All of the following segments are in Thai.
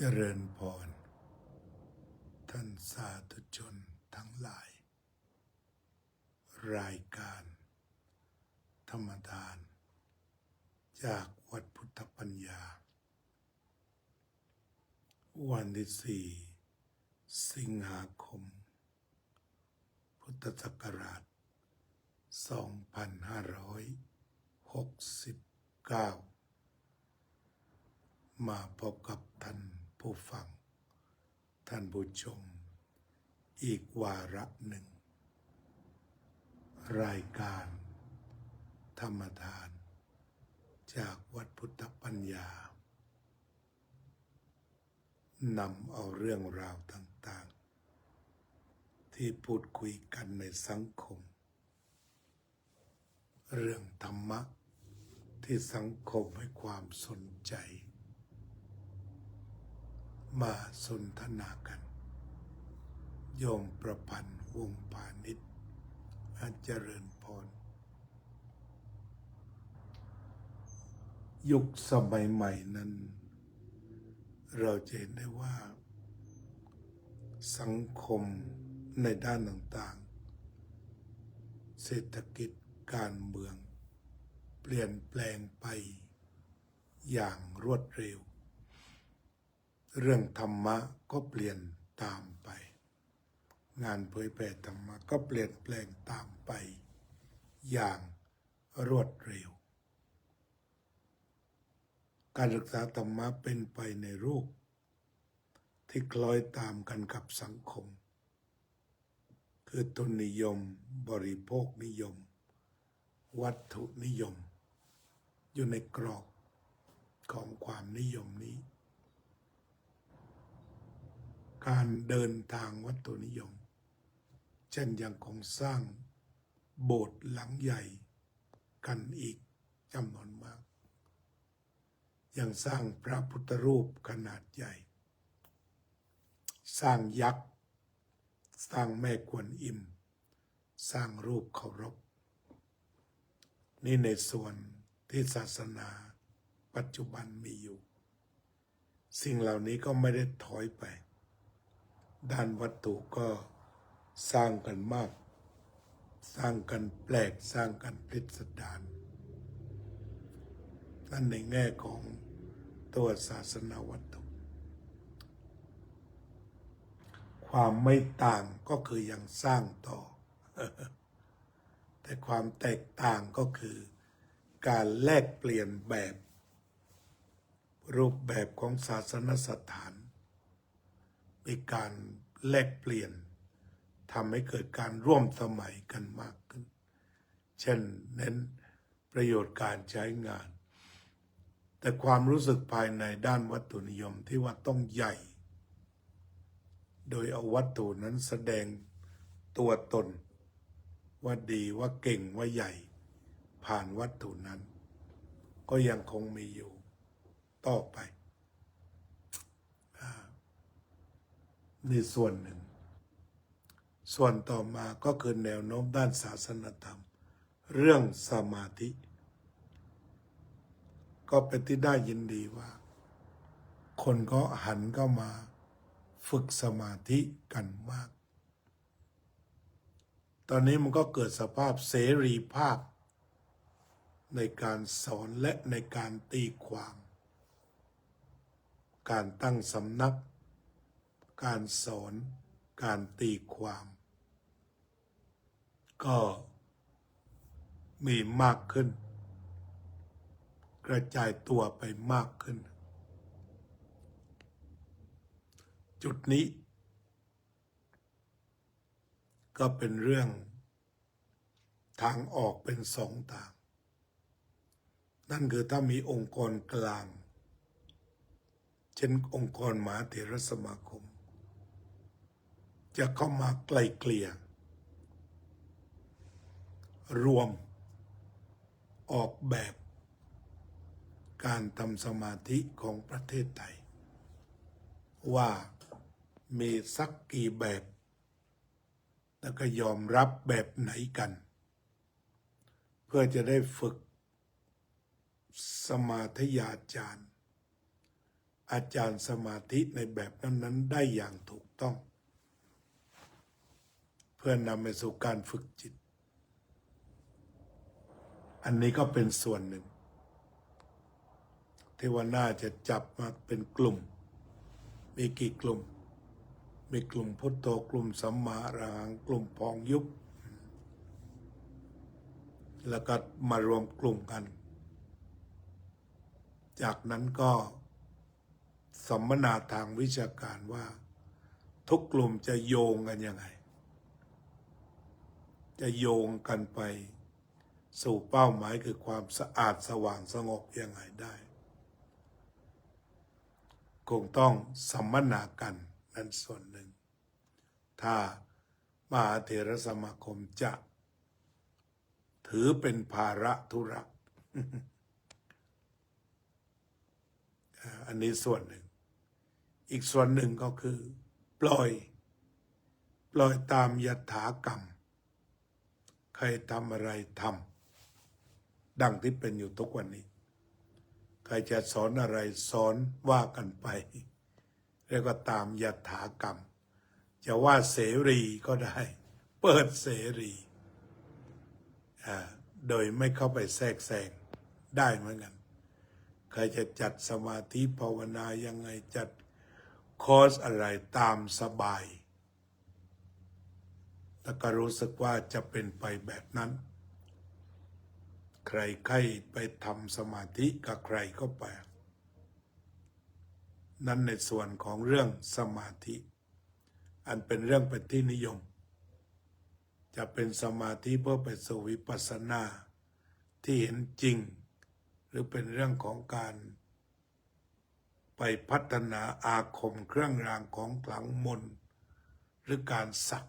เจริญพรท่านสาธุชนทั้งหลายรายการธรรมทานจากวัดพุทธปัญญาวันที่4 สิงหาคมพุทธศักราช 2569 มาพบกับท่านผู้ฟังท่านผู้ชมอีกวาระหนึ่งรายการธรรมทานจากวัดพุทธปัญญานำเอาเรื่องราวต่างๆที่พูดคุยกันในสังคมเรื่องธรรมะที่สังคมให้ความสนใจมาสนทนากันโยมประพันธ์วงศ์พาณิชย์เจริญพรยุคสมัยใหม่นั้นเราจะเห็นได้ว่าสังคมในด้านต่างๆเศรษฐกิจการเมืองเปลี่ยนแปลงไปอย่างรวดเร็วเรื่องธรรมะก็เปลี่ยนตามไปงานเผยแผ่ธรรมะก็เปลี่ยนแปลงตามไปอย่างรวดเร็วการศึกษาธรรมะเป็นไปในรูปที่คล้อยตามกันกับสังคมคือทุนนิยมบริโภคนิยมวัตถุนิยมอยู่ในกรอบของความนิยมนี้การเดินทางวัตถุนิยมเช่นยังคงสร้างโบสถ์หลังใหญ่กันอีกจำนวนมากยังสร้างพระพุทธรูปขนาดใหญ่สร้างยักษ์สร้างแม่กวนอิมสร้างรูปเคารพนี่ในส่วนที่ศาสนาปัจจุบันมีอยู่สิ่งเหล่านี้ก็ไม่ได้ถอยไปด้านวัตถุก็สร้างกันมากสร้างกันแปลกสร้างกันพิสดารนั่นในแง่ของตัวศาสนาวัตถุความไม่ต่างก็คือยังสร้างต่อ แต่ความแตกต่างก็คือการแลกเปลี่ยนแบบรูปแบบของศาสนสถานมีการแลกเปลี่ยนทำให้เกิดการร่วมสมัยกันมากขึ้นเช่นเน้นประโยชน์การใช้งานแต่ความรู้สึกภายในด้านวัตถุนิยมที่ว่าต้องใหญ่โดยเอาวัตถุนั้นแสดงตัวตนว่าดีว่าเก่งว่าใหญ่ผ่านวัตถุนั้นก็ยังคงมีอยู่ต่อไปนี่ส่วนหนึ่งส่วนต่อมาก็คือแนวโน้มด้านศาสนธรรมเรื่องสมาธิก็เป็นที่ได้ยินดีว่าคนก็หันเข้ามาฝึกสมาธิกันมากตอนนี้มันก็เกิดสภาพเสรีภาพในการสอนและในการตีความการตั้งสำนักการสอนการตีความก็มีมากขึ้นกระจายตัวไปมากขึ้นจุดนี้ก็เป็นเรื่องทางออกเป็นสองทางนั่นคือถ้ามีองค์กรกลางเช่นองค์กรมหาเถรสมาคมจะเข้ามาไกล่เกลี่ยรวมออกแบบการทำสมาธิของประเทศไทยว่ามีสักกี่แบบแล้วก็ยอมรับแบบไหนกันเพื่อจะได้ฝึกสมาธิญาจารย์ อาจารย์สมาธิในแบบนั้นๆได้อย่างถูกต้อง เพื่อนำไปสู่การฝึกจิต อันนี้ก็เป็นส่วนหนึ่งที่ว่าน่าจะจับมาเป็นกลุ่ม มีกี่กลุ่ม มีกลุ่มพุทโธกลุ่มสัมมาอรหังกลุ่มพองยุบแล้วก็มารวมกลุ่มกัน จากนั้นก็สัมมนาทางวิชาการว่าทุกกลุ่มจะโยงกันยังไง จะโยงกันไปสู่เป้าหมายคือความสะอาดสว่างสงบยังไงได้ คงต้องสัมมนากันนั่นส่วนหนึ่ง ถ้ามหาเถรสมาคมจะถือเป็นภาระธุระ อันนี้ส่วนหนึ่ง อีกส่วนหนึ่งก็คือปล่อยตามยถากรรม ใครทำอะไรทำดังที่เป็นอยู่ทุกวันนี้ ใครจะสอนอะไรสอนว่ากันไปเรียกว่าตามยถากรรม จะว่าเสรีก็ได้ เปิดเสรีโดยไม่เข้าไปแทรกแซงได้เหมือนกัน ใครจะจัดสมาธิภาวนายังไงจัดคอร์สอะไรตามสบายแล้วก็รู้สึกว่าจะเป็นไปแบบนั้น ใครไปทำสมาธิกับใครก็ไปนั่นในส่วนของเรื่องสมาธิ อันเป็นเรื่องเป็นที่นิยม จะเป็นสมาธิเพื่อไปสู่วิปัสสนาที่เห็นจริง หรือเป็นเรื่องของการไปพัฒนาอาคมเครื่องรางของขลังมนต์หรือการสัก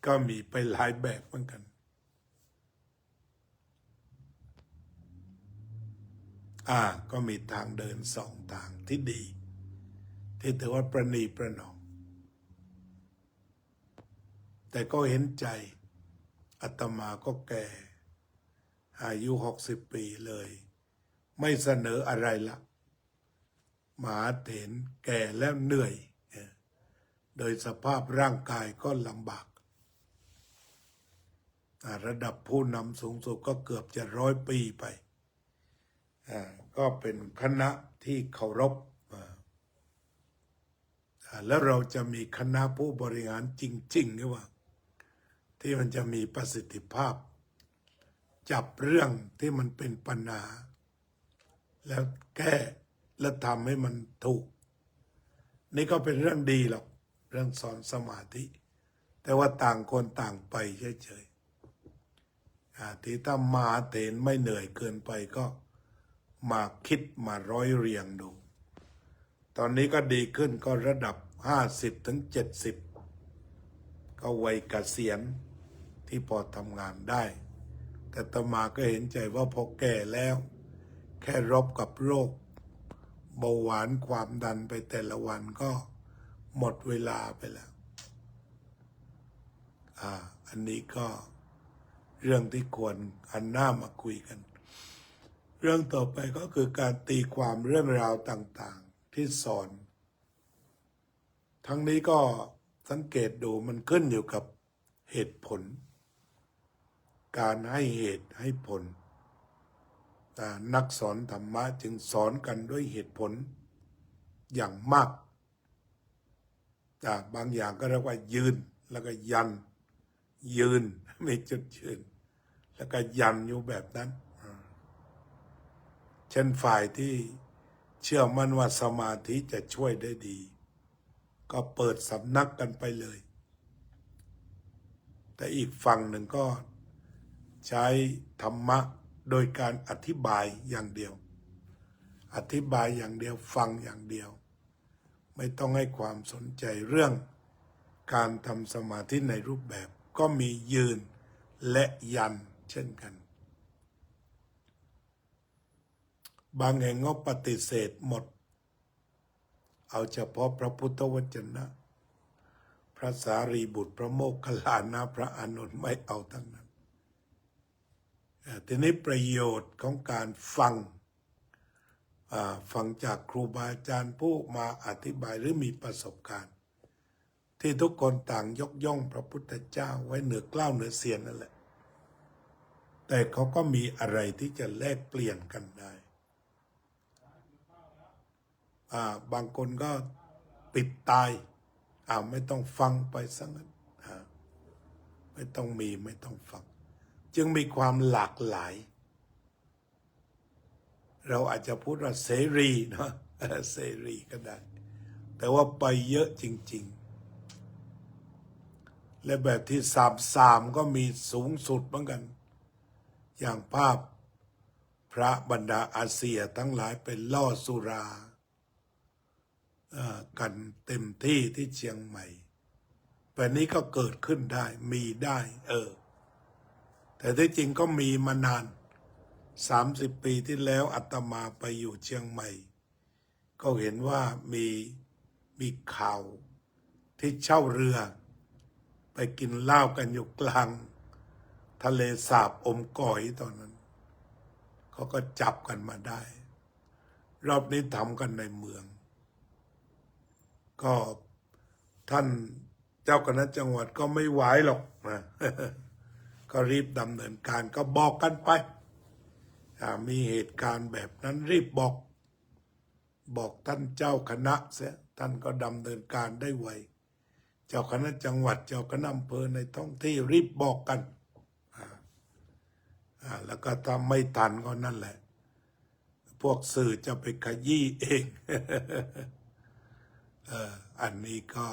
ก็มีไปหลายแบบเหมือนกัน ก็มีทางเดินสองทางที่ดี ที่ถือว่าประนีประนอม แต่ก็เห็นใจอาตมาก็แก่อายุ60 ปีเลย ไม่เสนออะไรละมหาเถรแก่แล้วเหนื่อย โดยสภาพร่างกายก็ลำบาก ระดับผู้นำสูงสุดก็เกือบจะ100 ปีไป ก็เป็นคณะที่เคารพ แล้วเราจะมีคณะผู้บริหารจริงๆหรือว่าที่มันจะมีประสิทธิภาพ จับเรื่องที่มันเป็นปัญหาแล้วแก้และทำให้มันถูก นี่ก็เป็นเรื่องดีหรอกเรื่องสอนสมาธิ แต่ว่าต่างคนต่างไปเฉยๆที่ถ้ามหาเถรไม่เหนื่อยเกินไปก็มาคิดมาร้อยเรียงดู ตอนนี้ก็ดีขึ้นก็ระดับ50 ถึง 70ก็วัยเกษียณที่พอทำงานได้ แต่อาตมาก็เห็นใจว่าพอแก่แล้ว แค่รบกับโรคเบาหวานความดันไปแต่ละวันก็หมดเวลาไปแล้ว อันนี้ก็เรื่องที่ควรหันหน้ามาคุยกัน เรื่องต่อไปก็คือการตีความเรื่องราวต่างๆที่สอน ทั้งนี้ก็สังเกตดูมันขึ้นอยู่กับเหตุผล การให้เหตุให้ผล นักสอนธรรมะจึงสอนกันด้วยเหตุผลอย่างมาก บางอย่างก็เรียกว่ายืนแล้วก็ยัน ยืนไม่จุดยืนแล้วก็ยันอยู่แบบนั้น เช่นฝ่ายที่เชื่อมั่นว่าสมาธิจะช่วยได้ดี ก็เปิดสำนักกันไปเลย แต่อีกฝั่งหนึ่งก็ใช้ธรรมะโดยการอธิบายอย่างเดียว อธิบายอย่างเดียวฟังอย่างเดียว ไม่ต้องให้ความสนใจเรื่องการทำสมาธิในรูปแบบก็มียืนและยันเช่นกัน บางแห่งก็ปฏิเสธหมด เอาเฉพาะพระพุทธวจนะ พระสารีบุตรพระโมคคัลลานะพระอานนท์ไม่เอาทั้งนั้นทีนี้ประโยชน์ของการฟัง ฟังจากครูบาอาจารย์ผู้มาอธิบายหรือมีประสบการณ์ ที่ทุกคนต่างยกย่องพระพุทธเจ้าไว้เหนือเกล้าเหนือเสียนนั่นแหละแต่เขาก็มีอะไรที่จะแลกเปลี่ยนกันได้บางคนก็ปิดตายไม่ต้องฟังไปซะงั้นไม่ต้องมีไม่ต้องฟังจึงมีความหลากหลายเราอาจจะพูดว่าเสรีเนาะเสรีก็ได้แต่ว่าไปเยอะจริงๆและแบบที่สามก็มีสูงสุดเหมือนกันอย่างภาพพระบรรดาอาเซียทั้งหลายเป็นล่อสุรากันเต็มที่ที่เชียงใหม่แบบนี้ก็เกิดขึ้นได้มีได้แต่ที่จริงก็มีมานาน30 ปีที่แล้วอาตมาไปอยู่เชียงใหม่ก็เห็นว่ามีข่าวที่เช่าเรือไปกินเหล้ากันอยู่กลางทะเลสาบอมก๋อยตอนนั้นเขาก็จับกันมาได้รอบนี้ทำกันในเมืองก็ท่านเจ้าคณะจังหวัดก็ไม่ไหวหรอกนะก็รีบดำเนินการก็บอกกันไปมีเหตุการณ์แบบนั้นรีบบอกท่านเจ้าคณะเสียท่านก็ดำเนินการได้ไวเจ้าคณะจังหวัดเจ้าคณะอำเภอในท้องที่รีบบอกกันแล้วก็ถ้าไม่ทันก็นั่นแหละพวกสื่อจะไปขยี้เองอันนี้ก็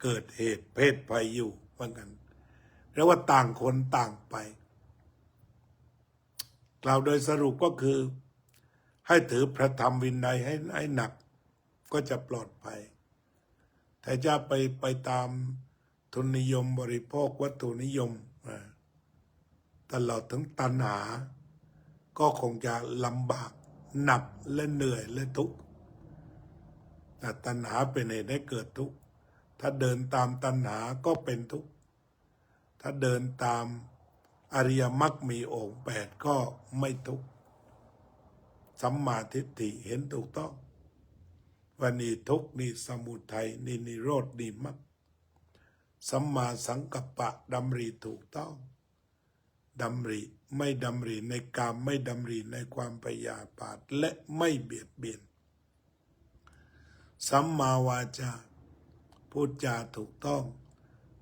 เกิดเหตุเพศภัยอยู่เหมือนกันแล้วว่าต่างคนต่างไปกล่าวโดยสรุปก็คือให้ถือพระธรรมวินัยให้หนักก็จะปลอดภัยแต่จะไปตามทุนนิยมบริโภควัตถุนิยมตลอดถึงตัณหาก็คงจะลำบากหนักและเหนื่อยและทุกข์แต่ตัณหาเป็นเหตุให้เกิดทุกข์ถ้าเดินตามตัณหาก็เป็นทุกข์ถ้าเดินตามอริยมรรคมีองค์8ก็ไม่ทุกข์สัมมาทิฏฐิเห็นถูกต้องว่านี่ทุกข์นี่สมุทัยนี่นิโรธนี่มรรคสัมมาสังกัปปะดำริถูกต้องดำริไม่ดำริในกามไม่ดำริในความพยาบาทและไม่เบียดเบียนสัมมาวาจาพูดจาถูกต้อง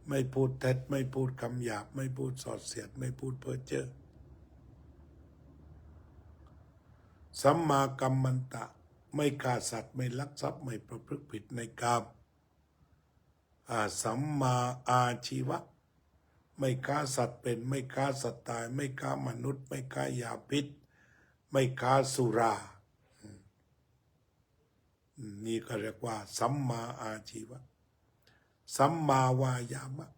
ไม่พูดเท็จไม่พูดคำหยาบไม่พูดสอดเสียดไม่พูดเพ้อเจ้อสัมมากัมมันตะไม่ฆ่าสัตว์ไม่ลักทรัพย์ไม่ประพฤติผิดในกามสัมมาอาชีวะไม่ฆ่าสัตว์เป็นไม่ฆ่าสัตว์ตายไม่ฆ่ามนุษย์ไม่ฆ่ายาพิษไม่ฆ่าสุรานี่ก็เรียกว่าสัมมาอาชีวะสัมมาวายามะ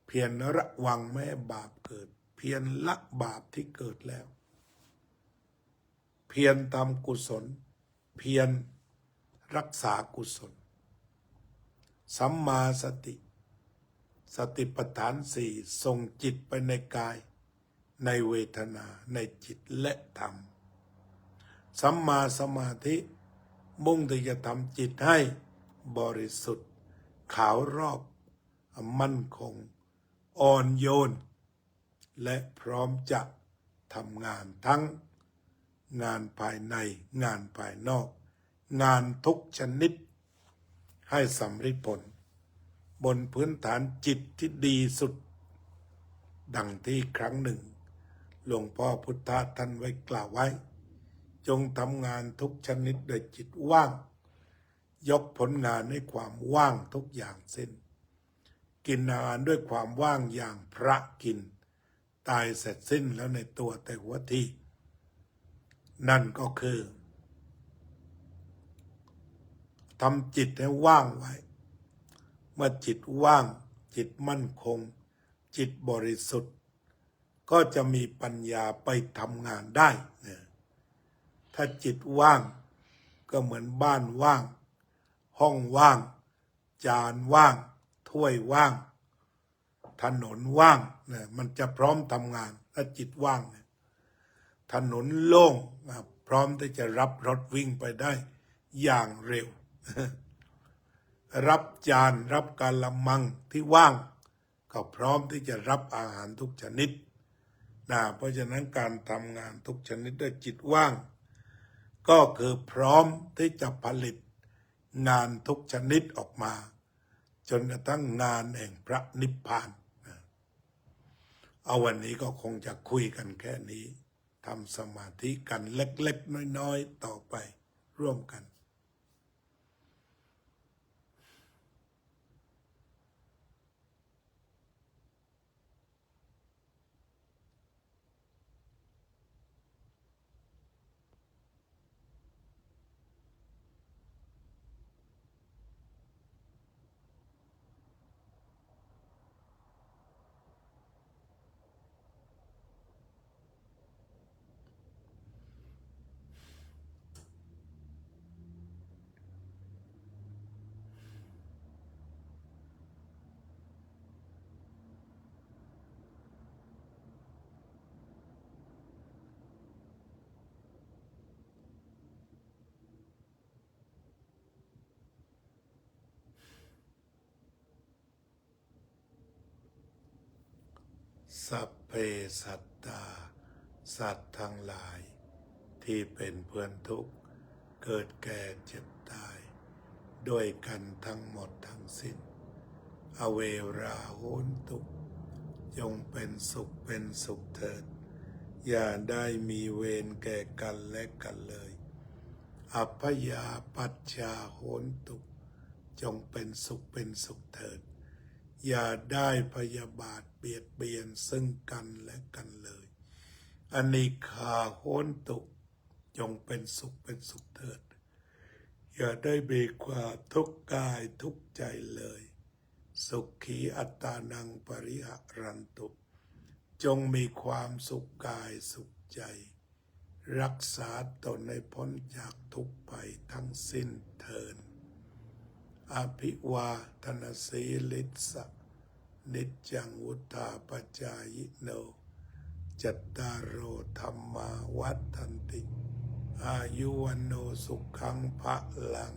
เพียรระวังไม่ให้บาปเกิดเพียรละบาปที่เกิดแล้วเพียรทำกุศลเพียรรักษากุศลสัมมาสติสติปัฏฐานสี่ส่งจิตไปในกายในเวทนาในจิตและธรรมสัมมาสมาธิมุ่งที่จะทำจิตให้บริสุทธิ์ขาวรอบมั่นคงอ่อนโยนและพร้อมจะทำงานทั้งงานภายในงานภายนอกงานทุกชนิดให้สำเร็จผลบนพื้นฐานจิตที่ดีสุดดังที่ครั้งหนึ่งหลวงพ่อพุทธะท่านไว้กล่าวไว้จงทำงานทุกชนิดด้วยจิตว่างยกผลงานให้ความว่างทุกอย่างสิ้นกินอาหารด้วยความว่างอย่างพระกินตายเสร็จสิ้นแล้วในตัวแต่หัวทีนั่นก็คือทำจิตให้ว่างไว้เมื่อจิตว่างจิตมั่นคงจิตบริสุทธิ์ก็จะมีปัญญาไปทำงานได้ถ้าจิตว่างก็เหมือนบ้านว่างห้องว่างจานว่างถ้วยว่างถนนว่างมันจะพร้อมทำงานถ้าจิตว่างถนนโล่ง พร้อมที่จะรับรถวิ่งไปได้อย่างเร็ว รับจานรับกาละมังที่ว่างก็พร้อมที่จะรับอาหารทุกชนิดนะเพราะฉะนั้นการทำงานทุกชนิดด้วยจิตว่างก็คือพร้อมที่จะผลิตงานทุกชนิดออกมาจนกระทั่งงานแห่งพระนิพพานนะเอาวันนี้ก็คงจะคุยกันแค่นี้ทำสมาธิกันเล็กๆน้อยๆต่อไปร่วมกันสัพเพสัตตาสัตว์ทั้งหลายที่เป็นเพื่อนทุกข์เกิดแก่เจ็บตายด้วยกันทั้งหมดทั้งสิ้นอเวราโหนตุจงเป็นสุขเถิดอย่าได้มีเวรแก่กันและกันเลยอัพยาปัชชาโหนตุจงเป็นสุขเถิดอย่าได้พยาบาทเบียดเบียนซึ่งกันและกันเลยอนิฆาโหนตุจงเป็นสุขเถิดอย่าได้มีความทุกข์กายทุกข์ใจเลยสุขีอัตตานังปริหะรันตุจงมีความสุขกายสุขใจรักษาตนให้พ้นจากทุกข์ภัยทั้งสิ้นเถิดอภิวาทนาสีลิสะนิจจังวุธาปจายโนจัตตารโอธรรมาวัฏันติอายุวันโนสุขังภะลัง